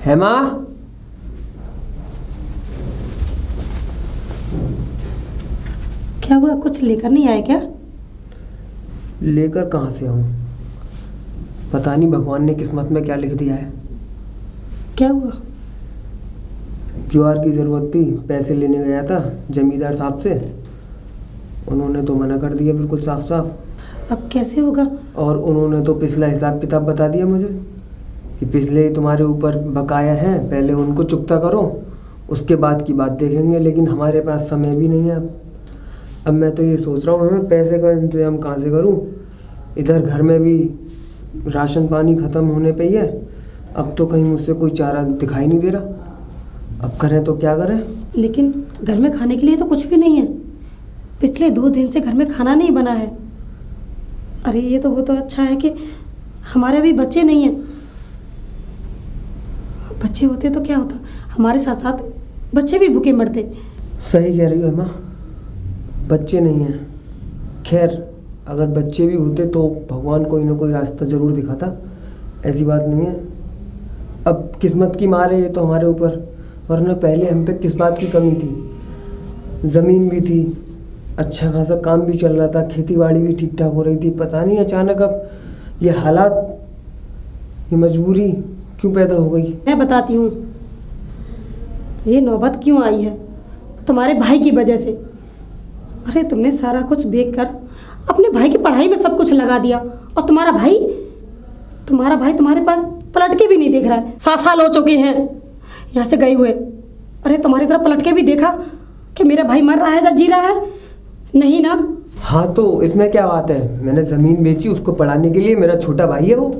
हेमा, क्या हुआ? कुछ लेकर नहीं आए क्या? लेकर कहाँ से आऊँ? पता नहीं भगवान ने किस्मत में क्या लिख दिया है। क्या हुआ? ज्वार की ज़रूरत थी, पैसे लेने गया था जमींदार साहब से। उन्होंने तो मना कर दिया बिल्कुल साफ साफ। अब कैसे होगा? और उन्होंने तो पिछला हिसाब किताब बता दिया मुझे कि पिछले तुम्हारे ऊपर बकाया हैं, पहले उनको चुकता करो, उसके बाद की बात देखेंगे। लेकिन हमारे पास समय भी नहीं है अब मैं तो ये सोच रहा हूँ मैं पैसे का इंतजाम कहाँ से करूँ। इधर घर में भी राशन पानी ख़त्म होने पे ही है। अब तो कहीं मुझसे कोई चारा दिखाई नहीं दे रहा। अब करें तो क्या करें? लेकिन घर में खाने के लिए तो कुछ भी नहीं है। पिछले 2 दिन से घर में खाना नहीं बना है। अरे ये तो वो तो अच्छा है कि हमारे अभी बच्चे नहीं हैं। बच्चे होते तो क्या होता, हमारे साथ साथ बच्चे भी भूखे मरते। सही कह रही हो हेमा, बच्चे नहीं हैं। खैर अगर बच्चे भी होते तो भगवान कोई ना कोई रास्ता ज़रूर दिखाता, ऐसी बात नहीं है। अब किस्मत की मार है ये तो हमारे ऊपर, वरना पहले हम पे किस बात की कमी थी। ज़मीन भी थी, अच्छा खासा काम भी चल रहा था, खेती बाड़ी भी ठीक ठाक हो रही थी। पता नहीं अचानक अब ये हालात, ये मजबूरी क्यों पैदा हो गई। मैं बताती हूँ ये नौबत क्यों आई है, तुम्हारे भाई की वजह से। अरे तुमने सारा कुछ बेच कर अपने भाई की पढ़ाई में सब कुछ लगा दिया, और तुम्हारा भाई तुम्हारे पास पलट के भी नहीं देख रहा है। 7 साल हो चुके हैं यहाँ से गए हुए। अरे तुम्हारी तरफ पलट के भी देखा कि मेरा भाई मर रहा है या जी रहा है? नहीं ना। हाँ तो इसमें क्या बात है, मैंने ज़मीन बेची उसको पढ़ाने के लिए। मेरा छोटा भाई है वो।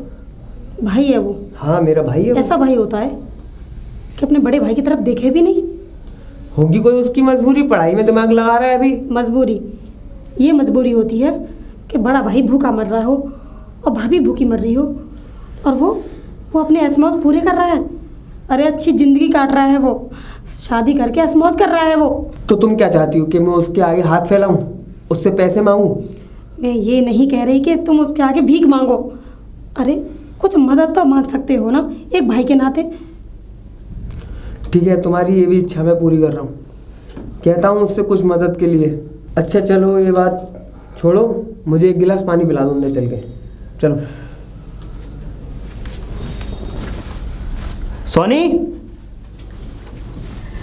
भाई है वो? हाँ मेरा भाई है वो। ऐसा भाई होता है कि अपने बड़े भाई की तरफ देखे भी नहीं? होगी कोई उसकी मजबूरी, पढ़ाई में दिमाग लगा रहा है अभी। मजबूरी? ये मजबूरी होती है कि बड़ा भाई भूखा मर रहा हो और भाभी भूखी मर रही हो, और वो अपने ऐशमौज पूरे कर रहा है। अरे अच्छी ज़िंदगी काट रहा है वो, शादी करके ऐशमौज कर रहा है वो। तो तुम क्या चाहती हो कि मैं उसके आगे हाथ फैलाऊं, उससे पैसे मांगूं? मैं ये नहीं कह रही कि तुम उसके आगे भीख मांगो। अरे कुछ मदद तो मांग सकते हो ना एक भाई के नाते। ठीक है, तुम्हारी ये भी इच्छा मैं पूरी कर रहा हूँ, कहता हूँ उससे कुछ मदद के लिए। अच्छा चलो ये बात छोड़ो, मुझे एक गिलास पानी पिला दो अंदर चल के। चलो। सोनी।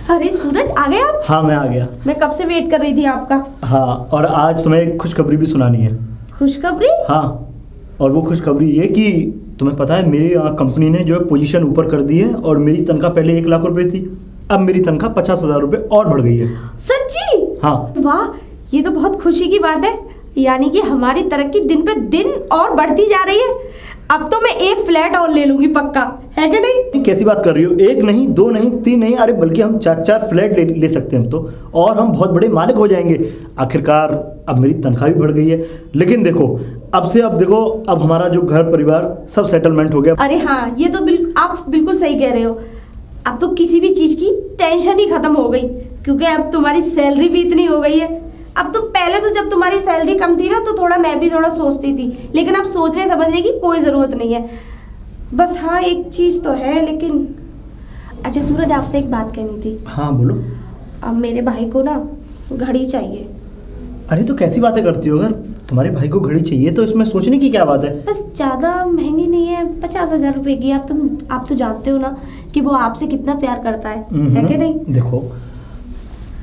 अरे सूरज आ गए आप? हाँ मैं आ गया। मैं कब से वेट कर रही थी आपका। हाँ और आज तुम्हें एक खुशखबरी भी सुनानी है। खुशखबरी? हाँ, और वो खुशखबरी ये कि तुम्हें पता है मेरी कंपनी ने जो है पोजीशन ऊपर कर दी है, और मेरी तनख्वाह पहले 1 लाख रुपए थी, अब मेरी तनख्वाह 50,000 रुपए और बढ़ गई है। सच्ची? हाँ। वाह, ये तो बहुत खुशी की बात है। यानी कि हमारी तरक्की दिन पे दिन और बढ़ती जा रही है। अब तो मैं 1 फ्लैट और ले लूंगी पक्का, है कि नहीं? कैसी बात कर रही हो? 1 नहीं, 2 नहीं, 3 नहीं, अरे बल्कि हम 4 फ्लैट ले सकते हैं हम तो, और हम बहुत बड़े मालिक हो जाएंगे। आखिरकार अब मेरी तनख्वाह भी बढ़ गई है। लेकिन देखो अब देखो अब हमारा जो घर परिवार सब सेटलमेंट हो गया। अरे हाँ, ये तो आप बिल्कुल सही कह रहे हो। अब तो किसी भी चीज की टेंशन ही खत्म हो गई, क्योंकि अब तुम्हारी सैलरी भी इतनी हो गई है। अब तो पहले तो जब तुम्हारी सैलरी कम थी ना, तो थोड़ा मैं भी थोड़ा सोचती थी, लेकिन अब सोचने समझने की कोई ज़रूरत नहीं है। बस हाँ एक चीज़ तो है, लेकिन अच्छा सूरज आपसे एक बात कहनी थी। हाँ बोलो। अब मेरे भाई को ना घड़ी चाहिए। अरे तो कैसी बातें करती हो? अगर तुम्हारे भाई को घड़ी चाहिए तो इसमें सोचने की क्या बात है? बस ज़्यादा महंगी नहीं है, 50,000 रुपए की। आप तो जानते हो ना कि वो आपसे कितना प्यार करता है कि नहीं? देखो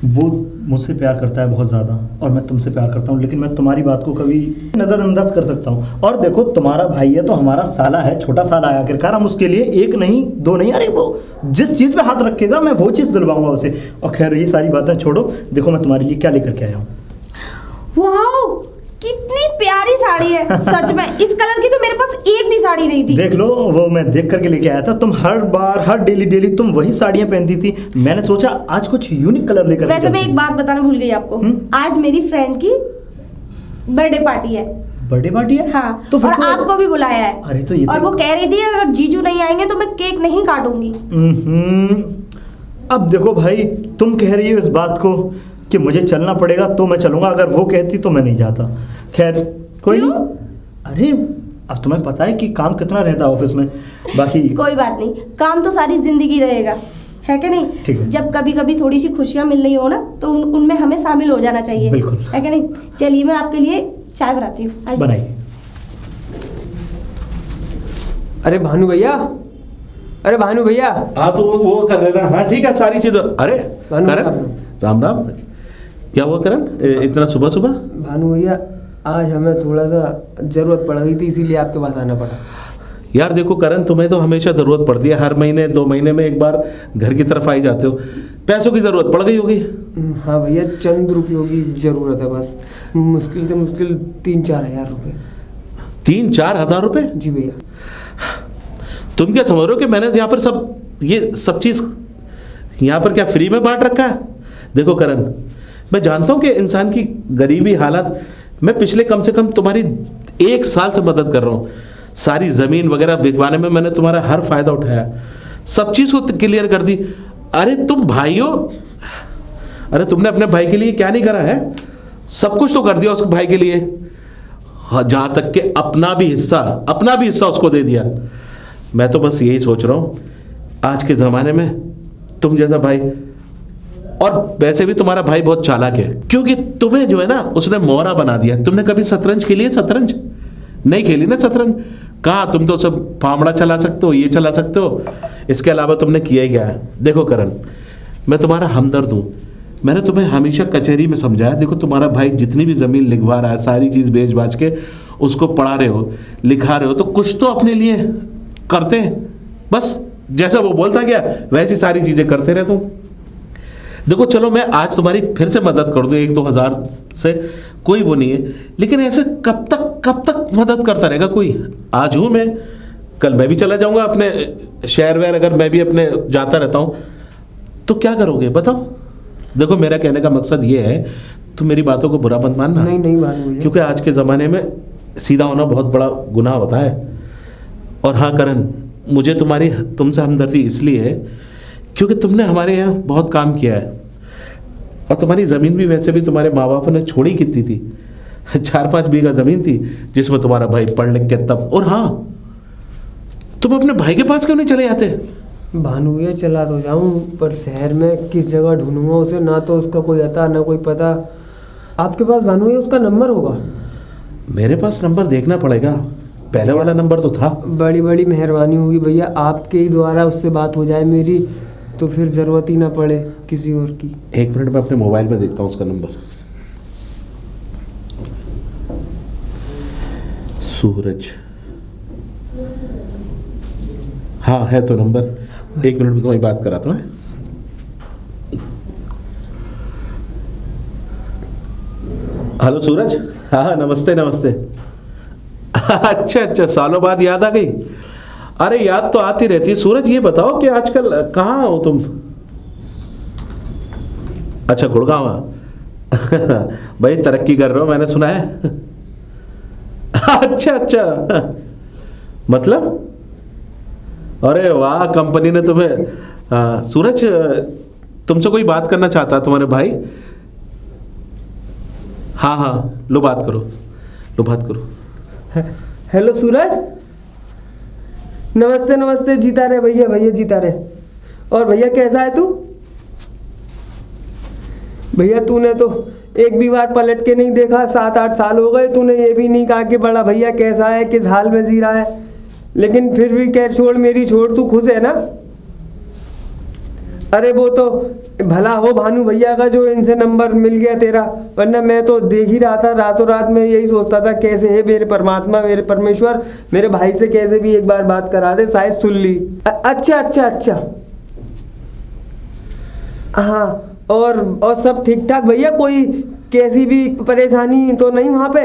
वो मुझसे प्यार करता है बहुत ज़्यादा, और मैं तुमसे प्यार करता हूँ, लेकिन मैं तुम्हारी बात को कभी नज़रअंदाज कर सकता हूँ। और देखो तुम्हारा भाई है तो हमारा साला है, छोटा साला है, आखिरकार हम उसके लिए 1 नहीं 2 नहीं, अरे वो जिस चीज़ पे हाथ रखेगा मैं वो चीज़ दिलवाऊंगा उसे। और खैर ये सारी बातें छोड़ो, देखो मैं तुम्हारे लिए क्या लेकर के आया हूँ। वाओ, कितनी प्यारी साड़ी है सच में। इस कलर की तो मेरे पास एक भी साड़ी नहीं थी। देख लो, वो मैं देख करके लेके आया था। तुम हर डेली तुम वही साड़ियाँ पहनती थी, मैंने सोचा आज कुछ यूनिक कलर लेकर। वैसे मैं एक बात बताना भूल गई आपको। आज मेरी फ्रेंड की बर्थडे पार्टी है। बर्थडे पार्टी है? हाँ, तो फिर और आपको भी बुलाया है। अरे तो ये और वो कह रही थी अगर जीजू नहीं आएंगे तो मैं केक नहीं काटूंगी। अब देखो भाई, तुम कह रही हो इस बात को कि मुझे चलना पड़ेगा तो मैं चलूंगा, अगर वो कहती तो मैं नहीं जाता। खैर कोई नहीं। अरे अब तुम्हें पता है कि काम कितना रहता है ऑफिस में, बाकी कोई बात नहीं, काम तो सारी जिंदगी रहेगा, है कि नहीं? ठीक है। जब कभी कभी थोड़ी सी खुशियाँ मिल रही हो ना तो उनमें हमें शामिल हो जाना चाहिए, बिल्कुल। है कि नहीं? चलिए मैं आपके लिए चाय बनाती हूँ, आइए। बनाइए। अरे भानु भैया, अरे भानु भैया। हाँ तो वो कर लेना। हाँ ठीक है, सारी चीज़। अरे भानु करण, राम राम। क्या हुआ करण, इतना सुबह सुबह? भानु भैया, आज हमें थोड़ा सा ज़रूरत पड़ गई थी, इसीलिए आपके पास आना पड़ा। यार देखो करण, तुम्हें तो हमेशा ज़रूरत पड़ती है, हर महीने 2 महीने में एक बार घर की तरफ आई जाते हो। पैसों की ज़रूरत पड़ गई होगी। हाँ भैया, चंद रुपयों की ज़रूरत है बस, मुश्किल से मुश्किल 3-4 हज़ार रुपये। 3-4 हज़ार रुपये? जी भैया। तुम क्या समझ रहे हो कि मैंने यहाँ पर ये सब चीज़ यहाँ पर क्या फ्री में बांट रखा है? देखो करण, मैं जानता हूँ कि इंसान की गरीबी हालात, मैं पिछले कम से कम तुम्हारी 1 साल से मदद कर रहा हूँ। सारी ज़मीन वगैरह बिकवाने में मैंने तुम्हारा हर फायदा उठाया, सब चीज़ को क्लियर कर दी। अरे तुम भाई हो, अरे तुमने अपने भाई के लिए क्या नहीं करा है? सब कुछ तो कर दिया उस भाई के लिए, जहाँ तक कि अपना भी हिस्सा उसको दे दिया। मैं तो बस यही सोच रहा हूँ, आज के ज़माने में तुम जैसा भाई, और वैसे भी तुम्हारा भाई बहुत चालाक है, क्योंकि तुम्हें जो है ना उसने मोहरा बना दिया। तुमने कभी शतरंज खेली है? शतरंज नहीं खेली ना शतरंज? कहाँ, तुम तो सब फावड़ा चला सकते हो, ये चला सकते हो, इसके अलावा तुमने किया ही क्या है? देखो करण, मैं तुम्हारा हमदर्द हूँ। मैंने तुम्हें हमेशा कचहरी में समझाया, देखो तुम्हारा भाई जितनी भी ज़मीन लिखवा रहा है, सारी चीज़ बेच बाच के उसको पढ़ा रहे हो, लिखा रहे हो, तो कुछ तो अपने लिए करते हैं। बस जैसा वो बोलता गया वैसी सारी चीज़ें करते रहे तुम। देखो चलो, मैं आज तुम्हारी फिर से मदद कर दूं 1-2 हज़ार से, कोई वो नहीं है, लेकिन ऐसे कब तक मदद करता रहेगा कोई? आज हूँ मैं, कल मैं भी चला जाऊंगा अपने शहर वहर, अगर मैं भी अपने जाता रहता हूँ तो क्या करोगे बताओ? देखो मेरा कहने का मकसद ये है, तुम मेरी बातों को बुरा मत मानना। नहीं भानु भैया, क्योंकि आज के ज़माने में सीधा होना बहुत बड़ा गुनाह होता है। और हाँ करण, मुझे तुमसे हमदर्दी इसलिए है क्योंकि तुमने हमारे यहाँ बहुत काम किया है, और तुम्हारी ज़मीन भी वैसे भी तुम्हारे माँ बाप ने छोड़ी कितनी थी, 4-5 बीघा ज़मीन थी जिसमें तुम्हारा भाई पढ़ लिख के तब। और हाँ, तुम अपने भाई के पास क्यों नहीं चले जाते? भानु भैया, चला तो जाऊं, पर शहर में किस जगह ढूंढूंगा उसे? ना तो उसका कोई अता ना कोई पता। आपके पास भानु भैया उसका नंबर होगा? मेरे पास नंबर देखना पड़ेगा, पहले वाला नंबर तो था। बड़ी मेहरबानी होगी भैया, आपके ही द्वारा उससे बात हो जाए मेरी, तो फिर ज़रूरत ही ना पड़े किसी और की। 1 मिनट में अपने मोबाइल में देखता हूँ उसका नंबर। सूरज, हाँ है तो नंबर। 1 मिनट में तुम्हारी बात कराता हूँ। हेलो सूरज, हाँ नमस्ते। अच्छा, सालों बाद याद आ गई। अरे याद तो आती रहती है। सूरज ये बताओ कि आजकल कहाँ हो तुम? अच्छा, गुड़गांव। भाई तरक्की कर रहे हो मैंने सुना है। अच्छा, मतलब? अरे वाह, कंपनी ने तुम्हें। सूरज, तुमसे कोई बात करना चाहता है तुम्हारे भाई। हाँ, लो बात करो। हेलो सूरज, नमस्ते। जीता रहे भैया जीता रहे। और भैया कैसा है तू? भैया तूने तो एक भी बार पलट के नहीं देखा, 7-8 साल हो गए, तूने ये भी नहीं कहा कि बड़ा भैया कैसा है, किस हाल में जी रहा है। लेकिन फिर भी कह छोड़, तू खुश है ना? अरे वो तो भला हो भानु भैया का जो इनसे नंबर मिल गया तेरा, वरना मैं तो देख ही रहा था, रातों रात में यही सोचता था कैसे है मेरे परमात्मा, मेरे परमेश्वर, मेरे भाई से कैसे भी एक बार बात करा दे, शायद सुन ली। अच्छा। हाँ, और सब ठीक ठाक भैया? कोई कैसी भी परेशानी तो नहीं वहाँ पे?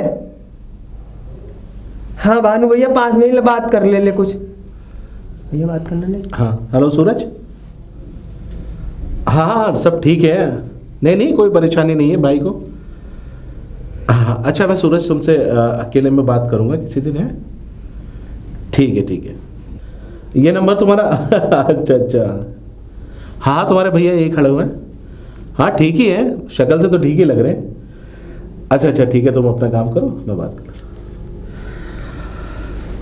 हाँ भानु भैया, पास में ही बात कर ले कुछ भैया, बात करना नहीं। हाँ हेलो सूरज, हाँ सब ठीक है, नहीं कोई परेशानी नहीं है भाई को। हाँ अच्छा, मैं सूरज तुमसे अकेले में बात करूँगा किसी दिन, है? ठीक है। ये नंबर तुम्हारा? अच्छा, हाँ तुम्हारे भैया यही खड़े हुए हैं। हाँ ठीक ही है, शक्ल से तो ठीक ही लग रहे हैं। अच्छा ठीक है, तुम अपना काम करो, मैं बात करूँ।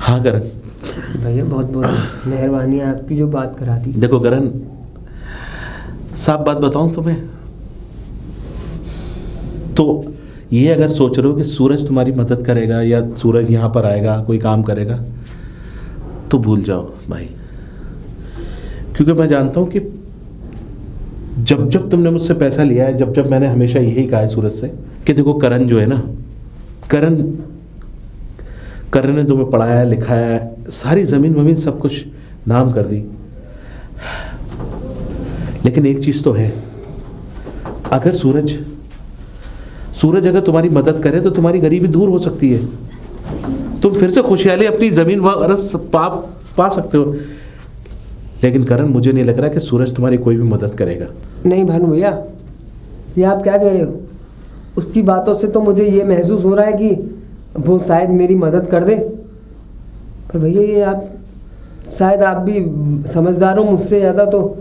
हाँ करण। भैया बहुत बहुत मेहरबानी है आपकी जो बात करा दी। देखो करण, साफ बात बताऊं तुम्हें, तो ये अगर सोच रहे हो कि सूरज तुम्हारी मदद करेगा या सूरज यहाँ पर आएगा कोई काम करेगा, तो भूल जाओ भाई। क्योंकि मैं जानता हूँ कि जब जब तुमने मुझसे पैसा लिया है, जब जब मैंने हमेशा यही कहा है सूरज से कि देखो करण जो है ना, करण ने तुम्हें पढ़ाया लिखाया है, सारी ज़मीन वमीन सब कुछ नाम कर दी। लेकिन एक चीज़ तो है, अगर सूरज अगर तुम्हारी मदद करे तो तुम्हारी गरीबी दूर हो सकती है, तुम फिर से खुशहाली अपनी ज़मीन वारस पा सकते हो। लेकिन करण, मुझे नहीं लग रहा कि सूरज तुम्हारी कोई भी मदद करेगा। नहीं भानु भैया, ये आप क्या कह रहे हो? उसकी बातों से तो मुझे ये महसूस हो रहा है कि वो शायद मेरी मदद कर दे। पर भैया ये आप शायद आप भी समझदार हो मुझसे ज़्यादा, तो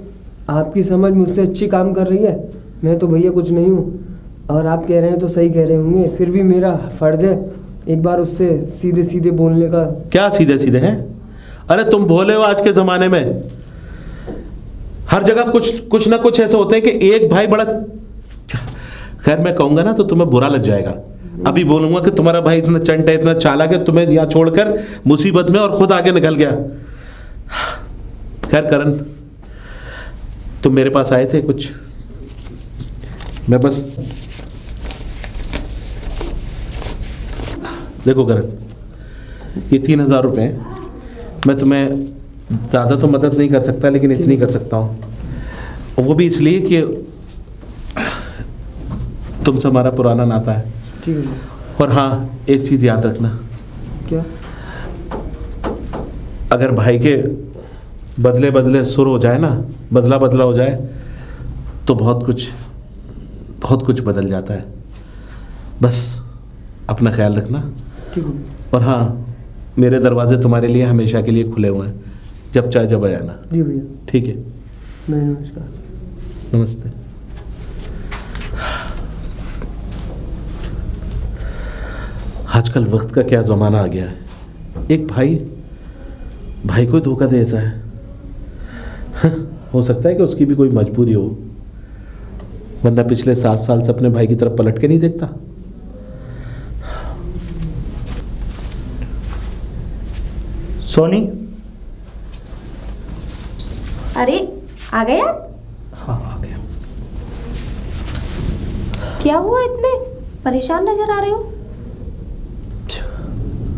आपकी समझ मुझसे अच्छी काम कर रही है। मैं तो भैया कुछ नहीं हूँ, और आप कह रहे हैं तो सही कह रहे होंगे। फिर भी मेरा फर्ज है एक बार उससे सीधे सीधे बोलने का। क्या सीधे सीधे हैं? अरे तुम भोले हो, आज के ज़माने में हर जगह कुछ ना कुछ ऐसे होते हैं कि एक भाई बड़ा, खैर मैं कहूँगा ना तो तुम्हें बुरा लग जाएगा। अभी बोलूँगा कि तुम्हारा भाई इतना चंट है, इतना चालाक है, तुम्हें यहाँ छोड़कर मुसीबत में और खुद आगे निकल गया। खैर करण, तुम मेरे पास आए थे कुछ, मैं बस, देखो करण, ये 3,000 रुपये हैं। मैं तुम्हें ज़्यादा तो मदद नहीं कर सकता, लेकिन इतनी कर सकता हूँ, और वो भी इसलिए कि तुमसे हमारा पुराना नाता है। ठीक है। और हाँ, एक चीज़ याद रखना। क्या? अगर भाई के बदले बदले सुर हो जाए ना, बदला बदला हो जाए, तो बहुत कुछ बदल जाता है। बस अपना ख्याल रखना। ठीक है। और हाँ, मेरे दरवाजे तुम्हारे लिए हमेशा के लिए खुले हुए हैं, जब चाहे जब आ जाना। जी भैया। ठीक है। नमस्कार। नमस्ते। आजकल वक्त का क्या ज़माना आ गया है, एक भाई को धोखा देता है। हो सकता है कि उसकी भी कोई मजबूरी हो, वरना पिछले 7 साल से अपने भाई की तरफ पलट के नहीं देखता। सोनी। अरे आ गए आप? हाँ आ गया। क्या हुआ, इतने परेशान नजर आ रहे हो?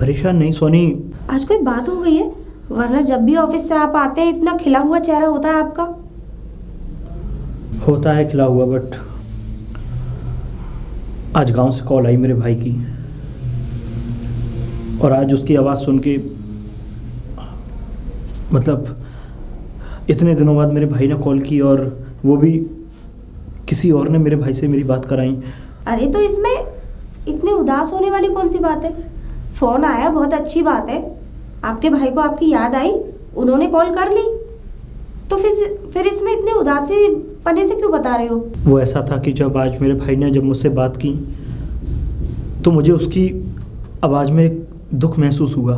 परेशान नहीं सोनी। आज कोई बात हो गई है? वरना जब भी ऑफिस से आप आते हैं इतना खिला हुआ चेहरा होता है आपका। होता है खिला हुआ, बट आज गांव से कॉल आई मेरे भाई की, और आज उसकी आवाज़ सुन के, मतलब इतने दिनों बाद मेरे भाई ने कॉल की, और वो भी किसी और ने मेरे भाई से मेरी बात कराई। अरे तो इसमें इतने उदास होने वाली कौन सी बात है? फोन आया, बहुत अच्छी बात है। आपके भाई को आपकी याद आई, उन्होंने कॉल कर ली, तो फिर इसमें इतने उदासी पने से क्यों बता रहे हो? वो ऐसा था कि जब आज मेरे भाई ने जब मुझसे बात की, तो मुझे उसकी आवाज़ में एक दुख महसूस हुआ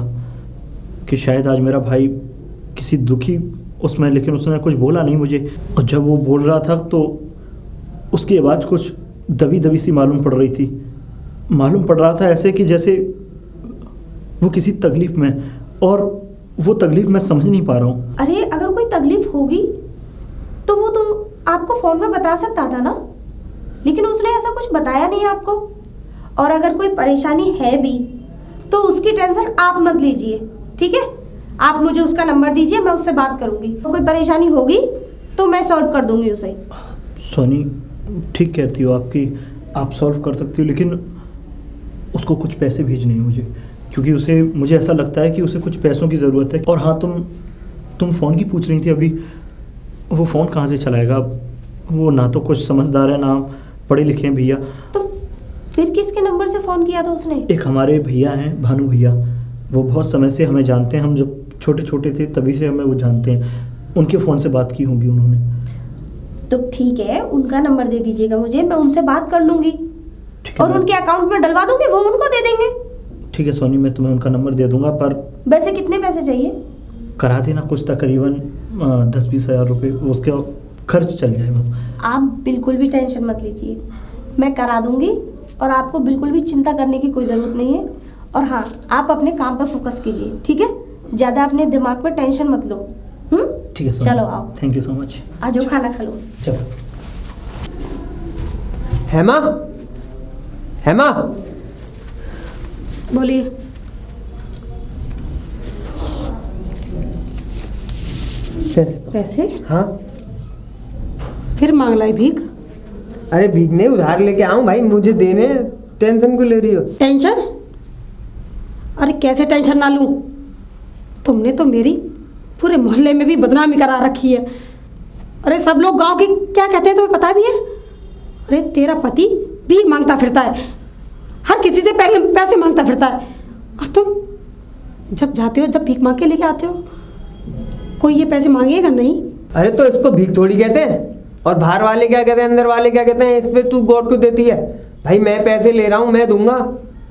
कि शायद आज मेरा भाई किसी दुखी उसमें, लेकिन उसने कुछ बोला नहीं मुझे। और जब वो बोल रहा था तो उसकी आवाज़ कुछ दबी दबी सी मालूम पड़ रही थी। मालूम पड़ रहा था ऐसे कि जैसे वो किसी तकलीफ़ में, और वो तकलीफ़ मैं समझ नहीं पा रहा हूँ। अरे अगर कोई तकलीफ होगी तो वो तो आपको फोन में बता सकता था ना, लेकिन उसने ऐसा कुछ बताया नहीं आपको। और अगर कोई परेशानी है भी तो उसकी टेंशन आप मत लीजिए, ठीक है? आप मुझे उसका नंबर दीजिए, मैं उससे बात करूंगी। कोई परेशानी होगी तो मैं सॉल्व कर दूंगी उसे। सोनी ठीक कहती हो आपकी, आप सॉल्व कर सकती हो, लेकिन उसको कुछ पैसे भेजने हैं मुझे, क्योंकि उसे, मुझे ऐसा लगता है कि उसे कुछ पैसों की ज़रूरत है। और हाँ, तुम फ़ोन की पूछ रही थी अभी, वो फ़ोन कहाँ से चलाएगा? वो ना तो कुछ समझदार है, ना पढ़े लिखे हैं भैया। तो फिर किसके नंबर से फ़ोन किया था उसने? एक हमारे भैया हैं, भानु भैया, वो बहुत समय से हमें जानते हैं। हम जब छोटे छोटे थे तभी से हमें वो जानते हैं। उनके फ़ोन से बात की होंगी उन्होंने। तो ठीक है, उनका नंबर दे दीजिएगा मुझे, मैं उनसे बात कर लूंगी ठीक है, और उनके अकाउंट में डलवा दूंगी, वो उनको दे देंगे। ठीक है सोनी, मैं तुम्हें उनका नंबर दे दूंगा, पर वैसे कितने पैसे चाहिए? करा देना कुछ तकरीबन 10-20 हज़ार रुपये, उसके खर्च चल जाए बस। आप बिल्कुल भी टेंशन मत लीजिए, मैं करा दूंगी और आपको बिल्कुल भी चिंता करने की कोई ज़रूरत नहीं है। और हाँ, आप अपने काम पर फोकस कीजिए, ठीक है? ज़्यादा अपने दिमाग पर टेंशन मत लो। ठीक है सोनी, चलो आओ, थैंक यू सो मच। आ जाओ खाना खा लो। चलो। हेमा, हेमा, बोलिए। पैसे? पैसे? हाँ। फिर मांग लाई भीख? अरे भीख नहीं, उधार लेके आऊं भाई, मुझे देने, टेंशन क्यों ले रही हो? टेंशन? अरे कैसे टेंशन ना लूं? तुमने तो मेरी पूरे मोहल्ले में भी बदनामी करा रखी है। अरे सब लोग गांव के क्या कहते हैं तुम्हें पता भी है? अरे तेरा पति भीख मांगता फिरता है, हर किसी से पैसे मांगता फिरता है, और तुम जब जाते हो, जब भीख मांग के लेके आते हो, कोई ये पैसे मांगेगा नहीं? अरे तो इसको भीख थोड़ी कहते हैं, और बाहर वाले क्या कहते हैं, अंदर वाले क्या कहते हैं, इस पे तू गौर क्यों देती है? भाई मैं पैसे ले रहा हूँ, मैं दूंगा।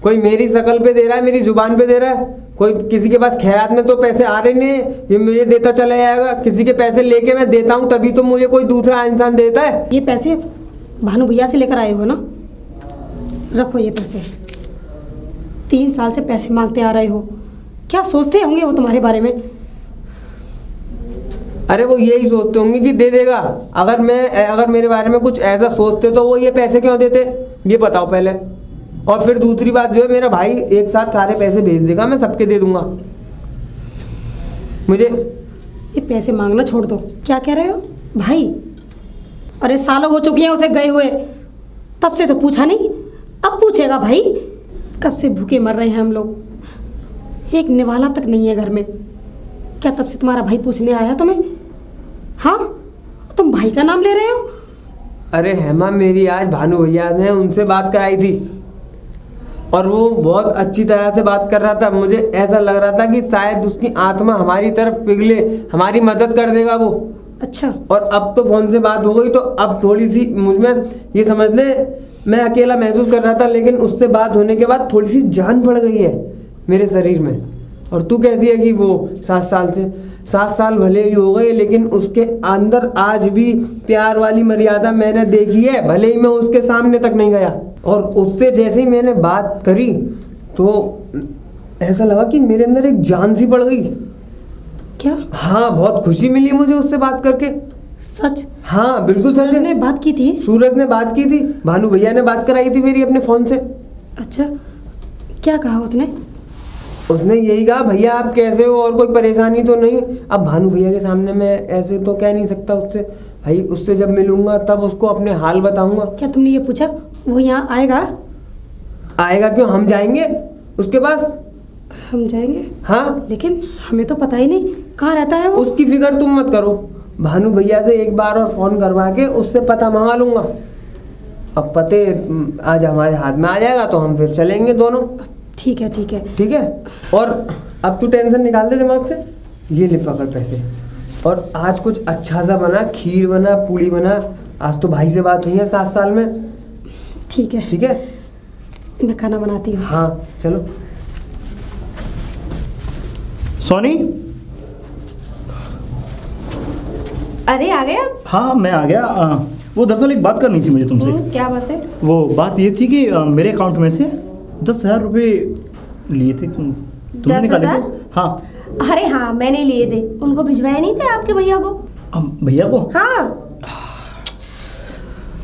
कोई मेरी शक्ल पे दे रहा है, मेरी जुबान पे दे रहा है, कोई किसी के पास खैरात में तो पैसे आ रहे नहीं, ये मुझे देता चला जाएगा। किसी के पैसे लेके मैं देता हूँ तभी तो मुझे कोई दूसरा इंसान देता है। ये पैसे भानु भैया से लेकर आए हो ना? रखो ये पैसे। 3 साल से पैसे मांगते आ रहे हो, क्या सोचते होंगे वो तुम्हारे बारे में? अरे वो यही सोचते होंगे कि दे देगा। अगर मेरे बारे में कुछ ऐसा सोचते तो वो ये पैसे क्यों देते, ये बताओ पहले। और फिर दूसरी बात जो है, मेरा भाई एक साथ सारे पैसे भेज देगा, मैं सबके दे दूंगा। मुझे ये पैसे मांगना छोड़ दो। क्या कह रहे हो भाई? अरे सालों हो चुकी हैं उसे गए हुए, तब से तो पूछा नहीं, अब पूछेगा भाई? कब से भूखे मर रहे हैं हम लोग, एक निवाला तक नहीं है घर में। क्या तब से तुम्हारा भाई पूछने आया तुम्हें? हाँ, तुम भाई का नाम ले रहे हो? अरे हेमा, मेरी आज भानु भैया ने उनसे बात कराई थी, और वो बहुत अच्छी तरह से बात कर रहा था। मुझे ऐसा लग रहा था कि शायद उसकी आत्मा हमारी तरफ पिघले, हमारी मदद कर देगा वो। अच्छा। और अब तो फोन से बात हो गई, तो अब थोड़ी सी मुझ में, ये समझ ले, मैं अकेला महसूस कर रहा था, लेकिन उससे बात होने के बाद थोड़ी सी जान पड़ गई है मेरे शरीर में। और तू कहती है कि वो 7 साल भले ही हो गए, लेकिन उसके अंदर आज भी प्यार वाली मर्यादा मैंने देखी है, भले ही मैं उसके सामने तक नहीं गया। और उससे जैसे ही मैंने बात करी तो ऐसा लगा कि मेरे अंदर एक जान सी पड़ गई। क्या? हाँ, बहुत खुशी मिली मुझे उससे बात करके। सच? हाँ बिल्कुल सच ने है। बात की थी? सूरज ने बात की थी, भानु भैया ने बात कराई थी मेरी अपने फोन से। अच्छा, क्या कहा उसने? उसने यही कहा, भैया आप कैसे हो और कोई परेशानी तो नहीं। अब भानु भैया के सामने मैं ऐसे तो कह नहीं सकता उससे, भाई उससे जब मिलूंगा तब उसको अपने हाल बताऊंगा। क्या तुमने ये पूछा वो यहाँ आएगा? आएगा क्यों, हम जाएंगे उसके पास। हम जाएंगे? हाँ, लेकिन हमें तो पता ही नहीं कहाँ रहता है वो। उसकी फिक्र तुम मत करो, भानु भैया से एक बार और फोन करवा के उससे पता मंगा लूंगा। अब पते आज हमारे हाथ में आ जाएगा तो हम फिर चलेंगे दोनों। ठीक है, ठीक है। ठीक है। और अब तू टेंशन निकाल दे दिमाग से, ये ले पकड़ पैसे। और आज कुछ अच्छा सा बना, खीर बना, पूड़ी बना। आज तो भाई से बात हुई है 7 साल में। ठीक है, ठीक है, मैं खाना बनाती हूँ। हाँ चलो। सोनी, अरे आ गए आप? हाँ मैं आ गया। वो दरअसल एक बात करनी थी मुझे तुमसे। क्या बात है? वो बात ये थी कि मेरे अकाउंट में से 10,000 रुपये लिए थे, तुमने 10,000? निकाले थे? हाँ। अरे हाँ, मैंने लिए थे, उनको भिजवाए नहीं थे आपके भैया को? भैया को? हाँ।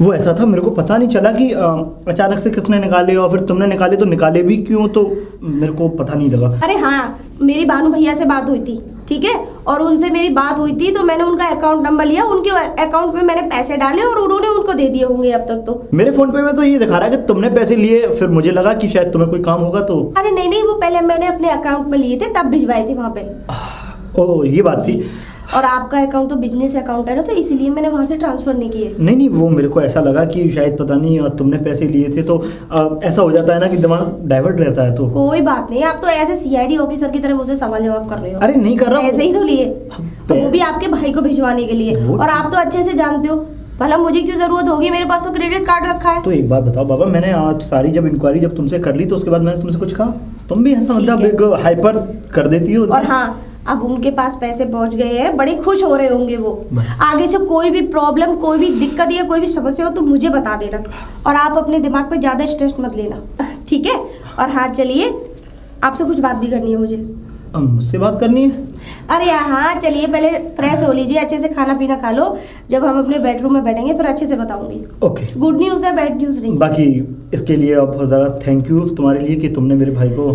वो ऐसा था, मेरे को पता नहीं चला कि अचानक से किसने निकाले, और फिर तुमने निकाले तो निकाले भी क्यों, तो मेरे को पता नहीं लगा। अरे हाँ, मेरी भानु भैया से बात हुई थी, ठीक है, और उनसे मेरी बात हुई थी तो मैंने उनका अकाउंट नंबर लिया, उनके अकाउंट में मैंने पैसे डाले और उन्होंने उनको दे दिए होंगे अब तक तो। मेरे फोन पे में तो ये दिखा रहा है कि तुमने पैसे लिए, फिर मुझे लगा कि शायद तुम्हें कोई काम होगा तो। अरे नहीं नहीं, वो पहले मैंने अपने अकाउंट में लिए थे तब भिजवाए थे वहाँ पे। ओह ये बात थी। और आपका अकाउंट तो बिजनेस अकाउंट है ना, तो इसीलिए मैंने वहाँ से ट्रांसफर नहीं किए। नहीं, वो मेरे को ऐसा लगा कि शायद पता नहीं तुमने पैसे लिए थे, तो ऐसा हो जाता है ना कि दिमाग डाइवर्ट रहता है। तो कोई बात नहीं, आप तो ऐसे सीआईडी ऑफिसर की तरह मुझे सवाल जवाब कर रहे हो। अरे नहीं कर रहा, ऐसे ही तो लिए, वो भी आपके भाई को भिजवाने के लिए। और आप तो अच्छे से जानते हो भला मुझे क्यों जरूरत होगी, मेरे पास तो क्रेडिट कार्ड रखा है। तो एक बात बताओ बाबा, मैंने आज सारी जब इंक्वायरी जब तुमसे कर ली तो उसके बाद मैंने तुमसे कुछ कहा? तुम भी ऐसा ठीक मतलब है। एक हाइपर कर देती हो। और हाँ, अब उनके पास पैसे पहुंच गए हैं, बड़े खुश हो रहे होंगे वो। बस। आगे से कोई भी प्रॉब्लम, कोई भी दिक्कत या कोई भी समस्या हो तो मुझे बता देना, और आप अपने दिमाग पे ज्यादा स्ट्रेस मत लेना, ठीक है? और हाँ चलिए, आपसे कुछ बात भी करनी है मुझे। मुझसे बात करनी है? अरे हाँ चलिए, पहले फ्रेश हो लीजिए, अच्छे से खाना पीना खा लो, जब हम अपने बेडरूम में बैठेंगे फिर अच्छे से बताऊंगी। ओके। गुड न्यूज़ है, बैड न्यूज़ नहीं। बाकी इसके लिए अब बहुत ज़्यादा थैंक यू तुम्हारे लिए कि तुमने मेरे भाई को।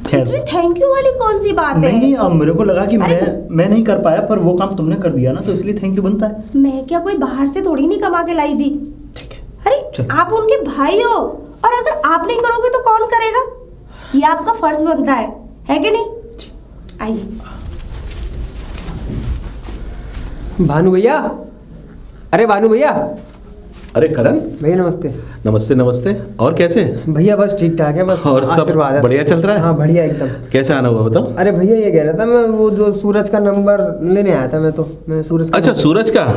खैर इसमें थैंक यू वाली कौन सी बात है? नहीं, अब मेरे को लगा कि अरे मैं नहीं कर पाया, पर वो काम तुमने कर दिया ना, तो इसलिए थैंक यू बनता है। मैं क्या कोई बाहर से थोड़ी नहीं कमा के लाई थी। ठीक है। अरे चलो। आप उनके भाई हो, और अगर आप नहीं करोगे तो कौन करेगा? ये आपका फर्ज बनता है कि नहीं? आइए। भानु भैया, अरे भानु भैया। अरे करण, भैया नमस्ते। नमस्ते नमस्ते। और कैसे? भैया बस ठीक ठाक है, बस और सब आशीर्वाद है। बढ़िया चल रहा है? हाँ बढ़िया एकदम। कैसे आना हुआ बताओ? अरे भैया ये कह रहा था मैं, वो जो सूरज का नंबर लेने आया था, मैं सूरज का अच्छा, नंबर- सूरज का? हाँ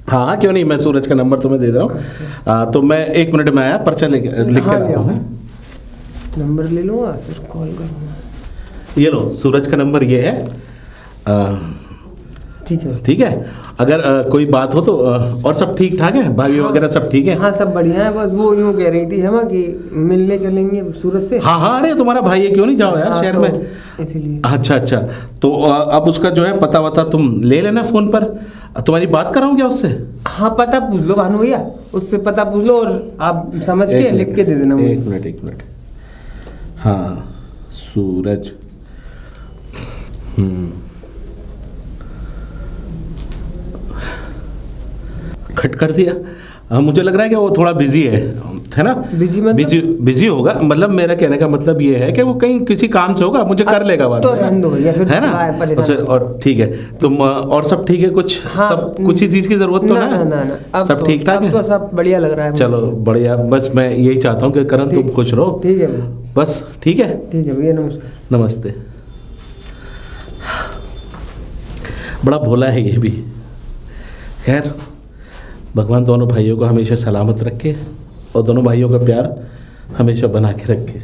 हाँ हाँ, क्यों नहीं, मैं सूरज का नंबर तुम्हें दे दे रहा हूँ। तो मैं 1 मिनट में आया, पर्चा लिख के हाँ, लाता ले आओ। हूँ। नंबर ले लूँगा फिर कॉल करूँगा। ये लो, सूरज का नंबर ये है। ठीक है। ठीक है, अगर कोई बात हो तो और सब ठीक ठाक है? भाभी वगैरह सब ठीक है? हाँ सब बढ़िया है, बस वो यूँ कह रही थी हम कि मिलने चलेंगे सूरज से। हाँ हाँ, अरे तुम्हारा भाई है, क्यों नहीं जाओ यार हाँ, शहर तो में। इसीलिए। अच्छा अच्छा, तो अब उसका जो है पता वता तुम ले लेना फ़ोन पर। तुम्हारी बात कराऊँ क्या उससे? हाँ पता पूछ लो भानु भैया, उससे पता पूछ लो और आप समझ के लिख के दे देना मुझे। एक मिनट। हाँ, सूरज। खट कर दिया। हाँ, मुझे लग रहा है कि वो थोड़ा बिजी है ना? बिजी मतलब? बिजी होगा, मतलब मेरा कहने का मतलब ये है कि वो कहीं किसी काम से होगा, मुझे कर लेगा बाद तो में। रहने दो भैया, फिर है ना? क्या है, परेशान तो और ठीक है, तुम और सब ठीक है? कुछ हाँ, सब कुछ ही चीज़ की जरूरत तो ना? ना अब सब तो- ठीक ठाक अब है? तो सब बढ़िया लग रहा है मुझे। चलो बढ़िया, बस मैं यही चाहता हूँ कि करण तुम ठीक- खुश रहो। ठीक है भैया। बस ठीक है। ठीक है भैया, नमस्कार। नमस्ते। बड़ा भोला है ये भी। खैर, भगवान दोनों भाइयों को हमेशा सलामत रखे और दोनों भाइयों का प्यार हमेशा बना के रखे।